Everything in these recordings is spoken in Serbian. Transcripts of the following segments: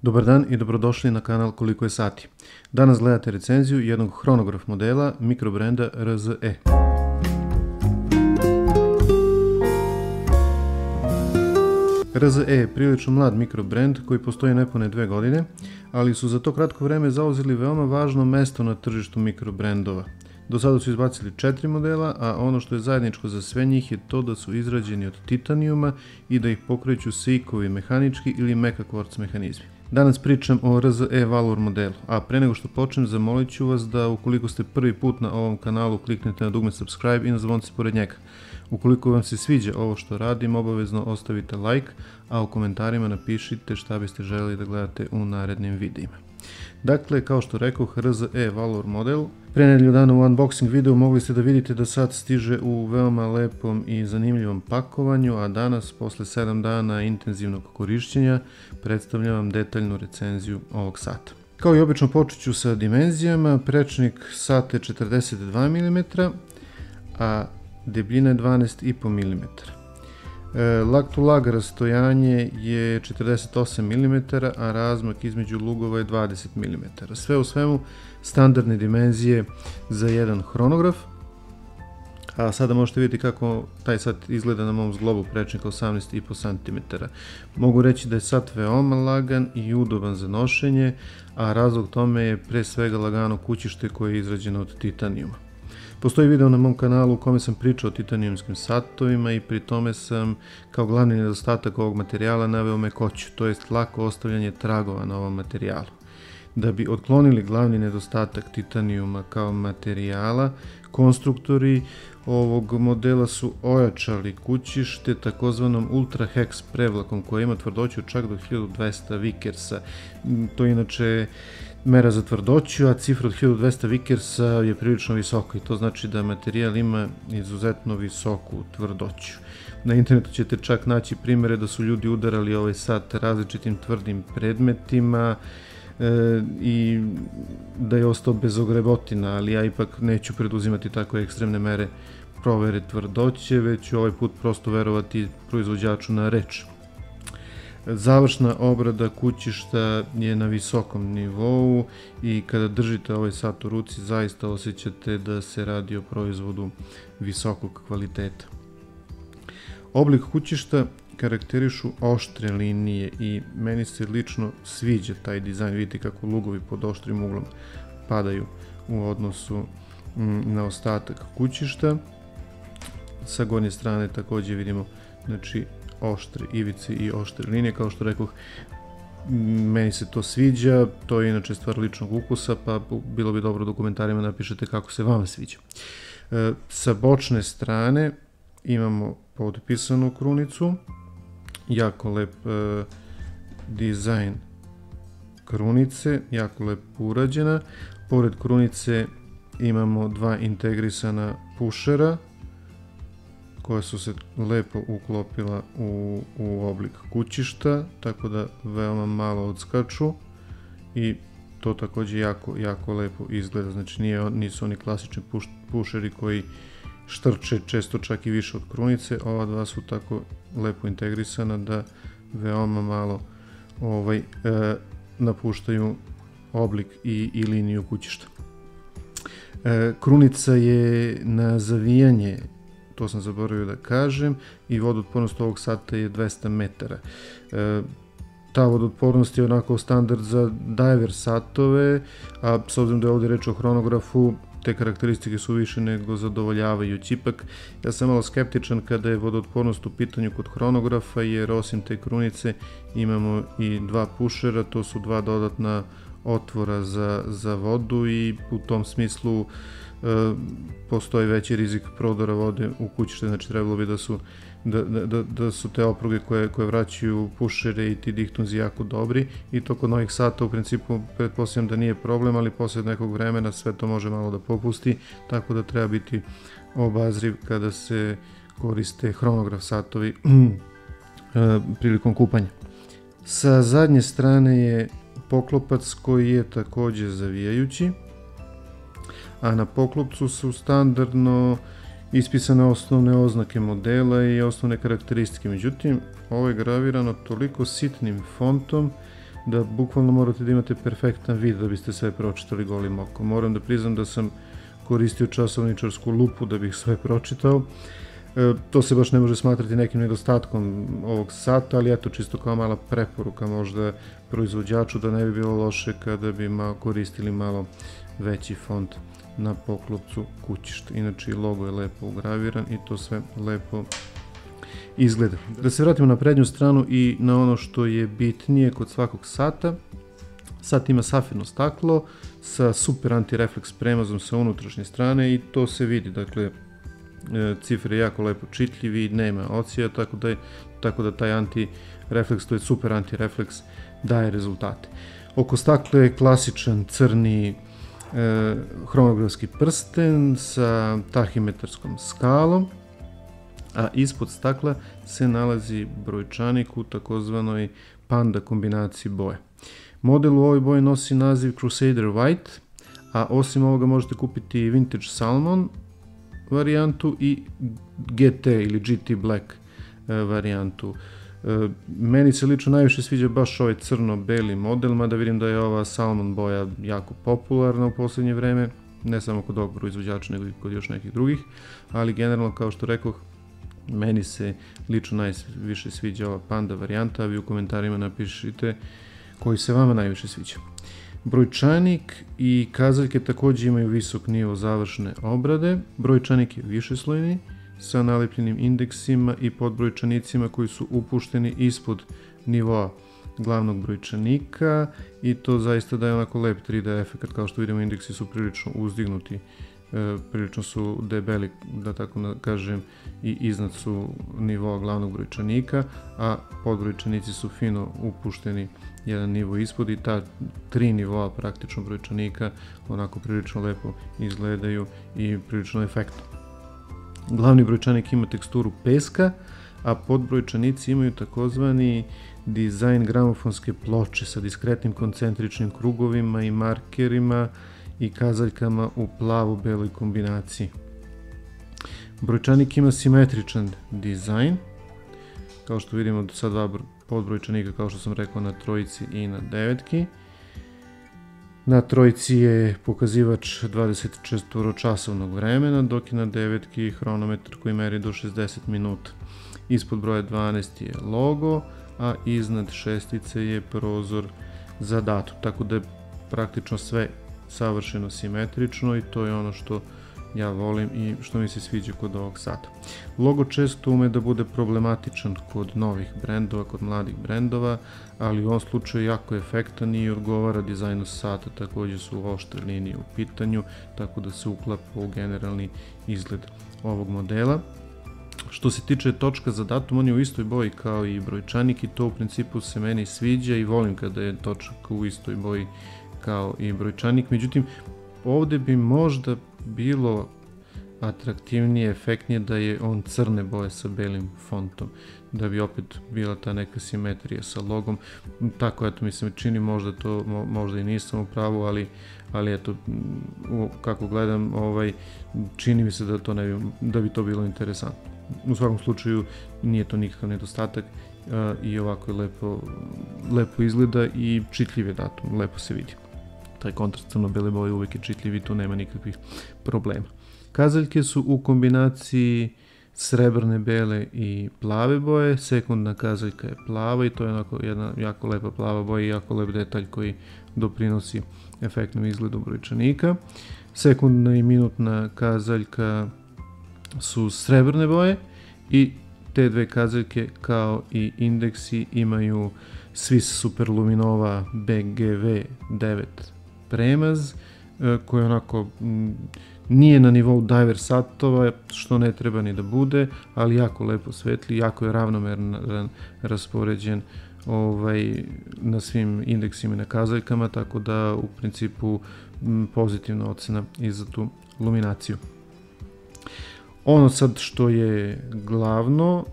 Dobar dan i dobrodošli na kanal Koliko je sati. Danas gledate recenziju jednog hronograf modela mikrobrenda RZE. RZE je prilično mlad mikrobrend koji postoji nepune 2 godine, ali su za to kratko vreme zauzeli veoma važno mesto na tržištu mikrobrendova. Do sada su izbacili 4 modela, a ono što je zajedničko za sve njih je to da su izrađeni od titanijuma i da ih pokreću seikovi mehanički ili mecha quartz mehanizmi. Danas pričam o RZE Valor modelu, a pre nego što počnem zamolit ću vas da ukoliko ste prvi put na ovom kanalu kliknete na dugme subscribe i na zvonce pored njega. Ukoliko vam se sviđa ovo što radim, obavezno ostavite like, a u komentarima napišite šta biste želeli da gledate u narednim videima. Dakle, kao što rekoh, RZE Valor model. Pre nedelju dana u unboxing videu mogli ste da vidite da sat stiže u veoma lepom i zanimljivom pakovanju, a danas, posle 7 dana intenzivnog korišćenja, predstavljam vam detaljnu recenziju ovog sata. Kao i obično počet ću sa dimenzijama. Prečnik sata je 42 mm, a debljina je 12,5 mm. Lag to lag rastojanje je 48 mm, a razmak između lugova je 20 mm. Sve u svemu standardne dimenzije za jedan hronograf. A sada možete vidjeti kako taj sat izgleda na mom zglobu prečnika 18,5 cm. Mogu reći da je sat veoma lagan i udoban za nošenje, a razlog tome je pre svega lagano kućište koje je izrađeno od titanijuma. Postoji video na mom kanalu u kome sam pričao o titanijumskim satovima i pri tome sam kao glavni nedostatak ovog materijala naveo mekoću, to jest lako ostavljanje tragova na ovom materijalu. Da bi otklonili glavni nedostatak titanijuma kao materijala, konstruktori ovog modela su ojačali kućište takozvanom Ultra Hex prevlakom koja ima tvrdoću čak do 1200 Vickersa. To je inače mera za tvrdoću, a cifra od 1200 Vickersa je prilično visoka i to znači da materijal ima izuzetno visoku tvrdoću. Na internetu ćete čak naći primjere da su ljudi udarali ovaj sat različitim tvrdim predmetima i da je ostao bez ogrebotina, ali ja ipak neću preduzimati tako ekstremne mere provere tvrdoće, već ću ovaj put prosto verovati proizvođaču na reč. Završna obrada kućišta je na visokom nivou i kada držite ovaj sat u ruci zaista osjećate da se radi o proizvodu visokog kvaliteta. Oblik kućišta karakterišu oštre linije i meni se lično sviđa taj dizajn. Vidite kako lugovi pod oštrim uglom padaju u odnosu na ostatak kućišta. Sa gornje strane također vidimo oštre ivice i oštre linije. Kao što rekoh, meni se to sviđa, to je inače stvar ličnog ukusa, pa bilo bi dobro da u komentarima napišete kako se vama sviđa. Sa bočne strane imamo potpisanu krunicu, jako lep dizajn krunice, jako lep urađena. Pored krunice imamo dva integrisana pušera koja su se lepo uklopila u oblik kućišta, tako da veoma malo odskaču i to također jako lepo izgleda. Znači nisu oni klasični pušeri koji štrče često čak i više od krunice, ova dva su tako lepo integrisana da veoma malo napuštaju oblik i liniju kućišta. Krunica je na zavijanje, to sam zaboravio da kažem, i vodootpornost ovog sata je 200 metara. Ta vodootpornost je onako standard za diver satove, a s obzirom da je ovdje reč o hronografu, te karakteristike su više nego zadovoljavajući. Ipak, ja sam malo skeptičan kada je vodootpornost u pitanju kod hronografa, jer osim te krunice imamo i dva pušera, to su dva dodatna otvora za vodu i u tom smislu postoji veći rizik prodora vode u kućište, znači trebalo bi da su te opruge koje vraćaju pušere i ti dihtunzi jako dobri i to kod novih sata u principu pretpostavljam da nije problem, ali posle nekog vremena sve to može malo da popusti, tako da treba biti obazriv kada se koriste hronograf satovi prilikom kupanja. Sa zadnje strane je poklopac koji je također zavijajući, a na poklopcu su standardno ispisane osnovne oznake modela i osnovne karakteristike. Međutim, ovo je gravirano toliko sitnim fontom da bukvalno morate da imate perfektan vid da biste sve pročitali golim okom. Moram da priznam da sam koristio časovničarsku lupu da bih sve pročitao. To se baš ne može smatrati nekim nedostatkom ovog sata, ali eto, čisto kao mala preporuka možda proizvođaču da ne bi bilo loše kada bi koristili malo veći font na poklopcu kućišta. Inače, logo je lepo ugraviran i to sve lepo izgleda. Da se vratimo na prednju stranu i na ono što je bitnije kod svakog sata. Sat ima safirno staklo sa super antirefleks premazom sa unutrašnje strane i to se vidi, dakle cifre je jako lepo čitljivi, nema ocija, tako da taj antirefleks, to je super antirefleks, daje rezultate. Oko stakla je klasičan crni hronografski prsten sa tahimetarskom skalom, a ispod stakla se nalazi brojčanik u takozvanoj panda kombinaciji boje. Model u ovoj boji nosi naziv Crusader White, a osim ovoga možete kupiti Vintage Salmon varijantu i GT ili GT Black varijantu. Meni se lično najviše sviđa baš ovaj crno-beli model, mada vidim da je ova Salmon boja jako popularna u posljednje vreme, ne samo kod ovog proizvođača, nego i kod još nekih drugih, ali generalno, kao što rekoh, meni se lično najviše sviđa ova panda varijanta, a vi u komentarima napišite koji se vama najviše sviđa. Brojčanik i kazaljke također imaju visok nivo završne obrade. Brojčanik je višeslojni sa nalepljenim indeksima i podbrojčanicima koji su upušteni ispod nivoa glavnog brojčanika i to zaista daje onako lep 3D efekt. Kao što vidimo, indeksi su prilično uzdignuti, prilično su debeli, da tako kažem, i iznad su nivoa glavnog brojčanika, a podbrojčanici su fino upušteni jedan nivo ispod i ta 3 nivoa praktično brojčanika onako prilično lepo izgledaju i prilično efektno. Glavni brojčanik ima teksturu peska, a podbrojčanici imaju takozvani dizajn gramofonske ploče sa diskretnim koncentričnim krugovima i markerima i kazaljkama u plavo-beloj kombinaciji. Brojčanik ima simetričan dizajn, kao što vidimo sa dva podbrojčanika, kao što sam rekao, na trojici i na devetki. Na trojici je pokazivač 24-časovnog vremena, dok je na devetki hronometar koji meri do 60 minuta. Ispod broja 12 je logo, a iznad šestice je prozor za datum, tako da je praktično sve savršeno simetrično i to je ono što ja volim i što mi se sviđa kod ovog sata. Logo često ume da bude problematičan kod novih brendova, kod mladih brendova, ali u ovom slučaju jako je efektan i odgovara dizajnu sata, također su oštre linije u pitanju, tako da se uklapa u generalni izgled ovog modela. Što se tiče točka za datum, on je u istoj boji kao i brojčanik i to u principu se meni sviđa i volim kada je točak u istoj boji kao i brojčanik, međutim ovdje bi možda bilo atraktivnije, efektnije da je on crne boje sa belim fontom, da bi opet bila ta neka simetrija sa logom. Tako eto mi se čini, možda i nisam u pravu, ali eto, kako gledam, čini mi se da bi to bilo interesantno. U svakom slučaju nije to nikakav nedostatak i ovako je lepo izgleda i čitljiv je datum, lepo se vidi. Taj kontrast crno-bele boje uvijek je čitljiv i tu nema nikakvih problema. Kazaljke su u kombinaciji srebrne, bele i plave boje. Sekundna kazaljka je plava i to je onako jedna jako lepa plava boja i jako lep detalj koji doprinosi efektnom izgledu brojčanika. Sekundna i minutna kazaljka su srebrne boje i te dve kazaljke kao i indeksi imaju Swiss Superluminova BGV 9 premaz koji onako nije na nivou diver satova, što ne treba ni da bude, ali jako lepo svetli, jako je ravnomeran raspoređen na svim indeksima i na kazaljkama, tako da u principu pozitivna ocena i za tu luminaciju. Ono sad što je glavno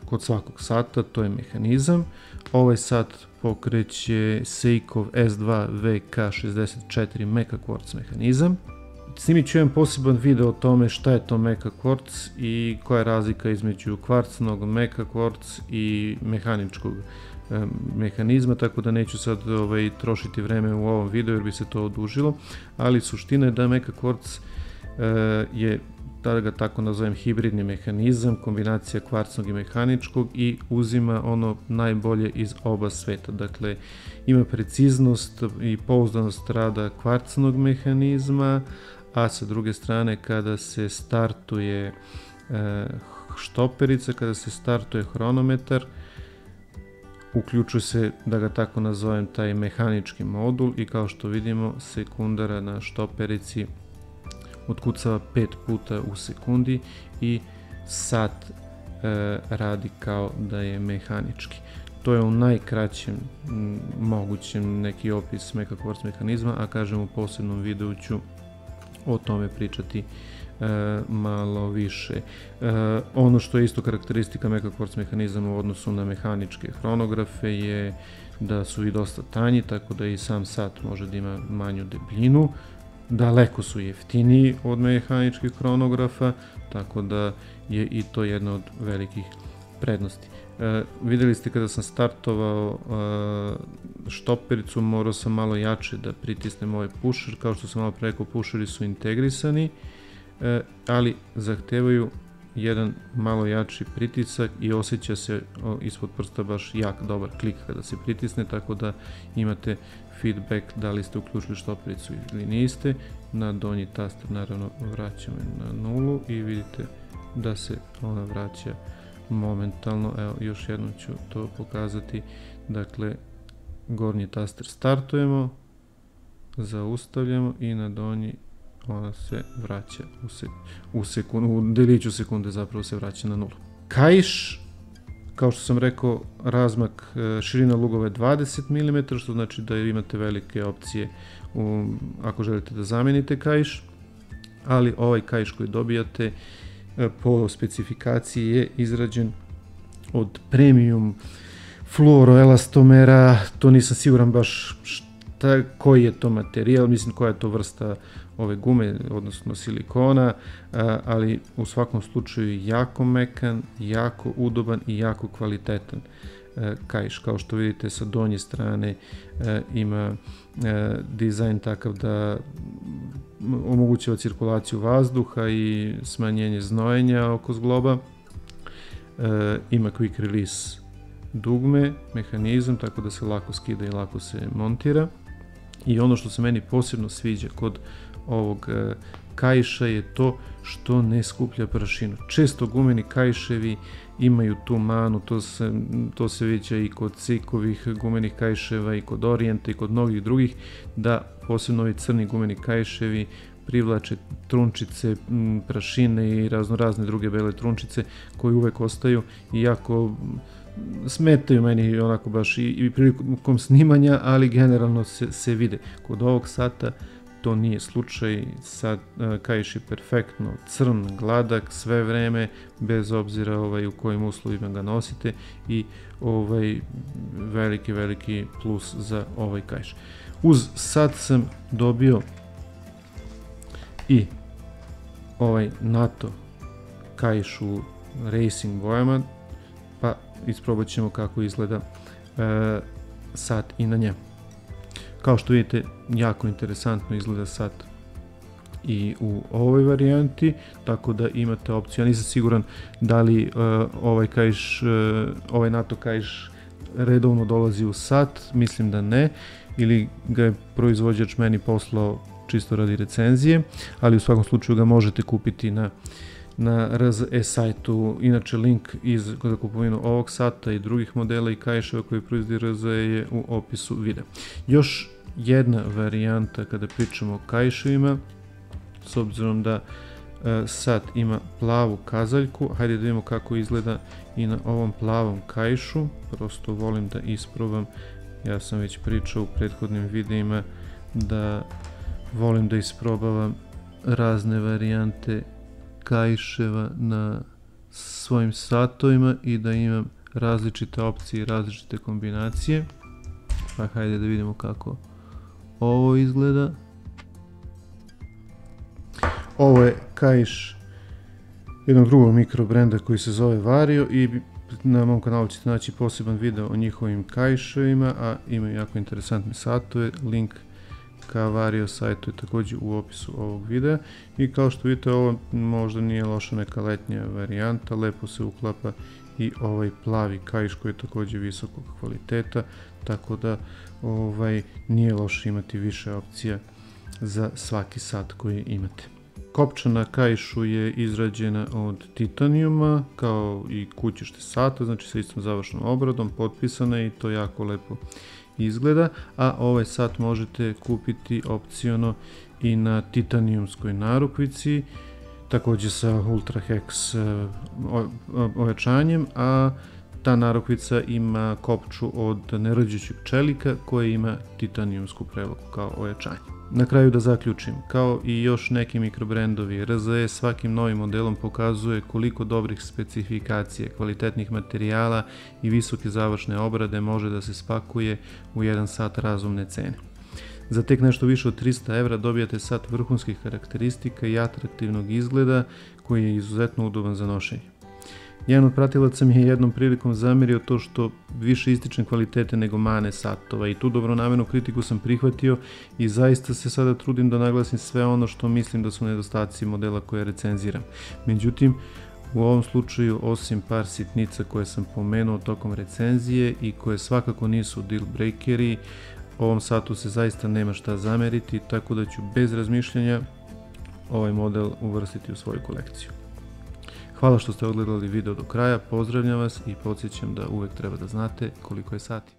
kod svakog sata, to je mehanizam. Ovaj sat pokreće Seikov S2 VK64 Mecha Quartz mehanizam. Snimit ću jedan poseban video o tome šta je to Mecha Quartz i koja je razlika između kvarcnog Mecha Quartz i mehaničkog mehanizma, tako da neću sad trošiti vreme u ovom videu jer bi se to odužilo, ali suština je da Mecha Quartz je, da ga tako nazovem, hibridni mehanizam, kombinacija kvarcnog i mehaničkog i uzima ono najbolje iz oba sveta. Dakle, ima preciznost i pouzdanost rada kvarcnog mehanizma, a sa druge strane kada se startuje štoperica, kada se startuje hronometar, uključuje se, da ga tako nazovem, taj mehanički modul i kao što vidimo sekundara na štoperici otkucava 5 puta u sekundi i sat radi kao da je mehanički. To je u najkraćem mogućem neki opis Mecha Quartz mehanizma, a kažem u posebnom videu ću o tome pričati malo više. Ono što je isto karakteristika Mecha Quartz mehanizama u odnosu na mehaničke hronografe je da su i dosta tanji, tako da i sam sat može da ima manju debljinu. Daleko su jeftiniji od mehaničkih hronografa, tako da je i to jedna od velikih prednosti. Vidjeli ste kada sam startovao štopericu, morao sam malo jače da pritisnem ovaj pusher. Kao što sam malo pre rekao, pusheri su integrisani, ali zahtevaju jedan malo jači pritisak i osjeća se ispod prsta baš jak dobar klik kada se pritisne, tako da imate feedback da li ste uključili štopericu ili niste. Na donji taster naravno vraćamo na nulu i vidite da se ona vraća momentalno. Evo, još jednom ću to pokazati. Dakle, gornji taster startujemo, zaustavljamo i na donji ona se vraća u deliću sekunde zapravo se vraća na nulu. Kaiš, kao što sam rekao, razmak širina lugova je 20 mm, što znači da imate velike opcije ako želite da zamenite kaiš, ali ovaj kaiš koji dobijate po specifikaciji je izrađen od premium fluoroelastomera. To nisam siguran baš koji je to materijal, mislim koja je to vrsta ove gume, odnosno silikona, ali u svakom slučaju jako mekan, jako udoban i jako kvalitetan kaiš. Kao što vidite sa donje strane ima dizajn takav da omogućava cirkulaciju vazduha i smanjenje znojenja oko zgloba. Ima quick release dugme, mehanizam, tako da se lako skida i lako se montira. I ono što se meni posebno sviđa kod ovog kaiša je to što ne skuplja prašinu. Često gumeni kaiševi imaju tu manu, to se viđa i kod Cikovih gumenih kaiševa i kod Orijenta i kod mnogih drugih, da posebno ovi crni gumeni kaiševi privlače trunčice, prašine i razne druge bele trunčice koje uvek ostaju i jako smetaju meni onako baš i prilikom snimanja, ali generalno se vide. Kod ovog sata to nije slučaj, sad kaiš je perfektno crn, gladak sve vreme, bez obzira u kojim uslovima ga nosite i veliki plus za ovaj kaiš. Uz sat sam dobio i ovaj NATO kaiš u racing bojama, pa isprobat ćemo kako izgleda sat i na njemu. Kao što vidite, jako interesantno izgleda sat i u ovoj varijanti, tako da imate opciju. Ja nisam siguran da li ovaj NATO kaiš redovno dolazi u sat, mislim da ne, ili ga je proizvođač meni poslao čisto radi recenzije, ali u svakom slučaju ga možete kupiti na RZE sajtu. Inače, link za kupovinu ovog sata i drugih modela i kaiševa koji proizvodi RZE je u opisu videa. Još jedna varijanta kada pričamo o kaiševima, s obzirom da sat ima plavu kazaljku, hajde da vidimo kako izgleda i na ovom plavom kaišu. Prosto volim da isprobam, ja sam već pričao u prethodnim videima da volim da isprobavam razne varijante kaiševa na svojim satovima i da imam različite opcije i različite kombinacije. Pa hajde da vidimo kako ovo izgleda. Ovo je kaiš jednog drugog mikrobrenda koji se zove Vario i Na mom kanalu ćete naći poseban video o njihovim kaiševima, a imaju jako interesantne satove. Link ka Vario sajtu je također u opisu ovog videa. I kao što vidite, ovo možda nije loša neka letnja varijanta, lepo se uklapa i ovaj plavi kaiš koji je također visokog kvaliteta, tako da nije loše imati više opcija za svaki sat koji imate. Kopča na kaišu je izrađena od titanijuma, kao i kućište sata, znači sa istom završnom obradom, potpisana je i to jako lepo izgleda, a ovaj sat možete kupiti opciono i na titanijumskoj narukvici, također sa Ultra Hex ojačanjem, a ta narukvica ima kopču od nerđećeg čelika koja ima titanijumsku prevlaku kao ojačanje. Na kraju da zaključim, kao i još neki mikrobrendovi, RZE svakim novim modelom pokazuje koliko dobrih specifikacija, kvalitetnih materijala i visoke završne obrade može da se spakuje u jedan sat razumne cene. Za tek nešto više od 300 € dobijate sat vrhunskih karakteristika i atraktivnog izgleda koji je izuzetno udoban za nošenje. Jedan od pratilaca mi je jednom prilikom zamerio to što više ističem kvalitete nego mane satova i tu dobronamernu kritiku sam prihvatio i zaista se sada trudim da naglasim sve ono što mislim da su nedostaci modela koje recenziram. Međutim, u ovom slučaju, osim par sitnica koje sam pomenuo tokom recenzije i koje svakako nisu deal breakeri, ovom satu se zaista nema šta zameriti, tako da ću bez razmišljanja ovaj model uvrstiti u svoju kolekciju. Hvala što ste odgledali video do kraja, pozdravljam vas i podsjećam da uvek treba da znate koliko je sati.